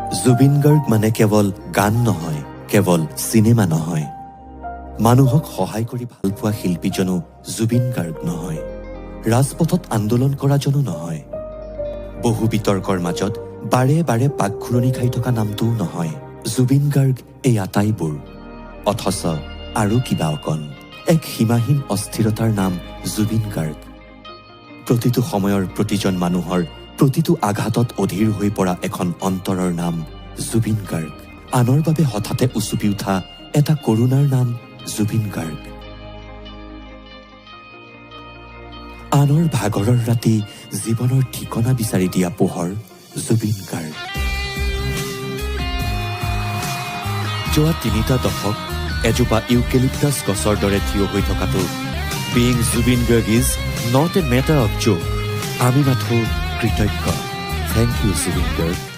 জুবিন গাৰ্গ মানে কেৱল গান নহয়, কেৱল চিনেমা নহয়। মানুহক সহায় কৰি ভালপোৱা শিল্পীজনো জুবিন গাৰ্গ নহয়। ৰাজপথত আন্দোলন কৰাজনো নহয়। বহু বিতৰ্কৰ মাজত বাৰে বাৰে পাকঘূৰণি খাই থকা নামটোও নহয়। জুবিন গাৰ্গ এই আটাইবোৰ, অথচ আৰু কিবা অকণ, এক সীমাহীন অস্থিৰতাৰ নাম জুবিন গাৰ্গ। প্ৰতিটো সময়ৰ প্ৰতিজন মানুহৰ প্ৰতিটো আঘাতত অধীৰ হৈ পৰা এখন অন্তৰৰ নাম জুবিন গাৰ্গ। আনৰ বাবে হঠাতে উচুপি উঠা এটা কৰুণাৰ নাম জুবিন গাৰ্গ। আনৰ ভাগৰৰ ৰাতি জীৱনৰ ঠিকনা বিচাৰি দিয়া পোহৰ জুবিন গাৰ্গ। যোৱা ৩টা দশক এজোপা ইউকেলিপ্টাছ গছৰ দৰে থিয় হৈ থকাটো being Zubeen Garg is not a matter of joke. আমি মাথো কৃতজ্ঞ। Thank you Zubeen Garg.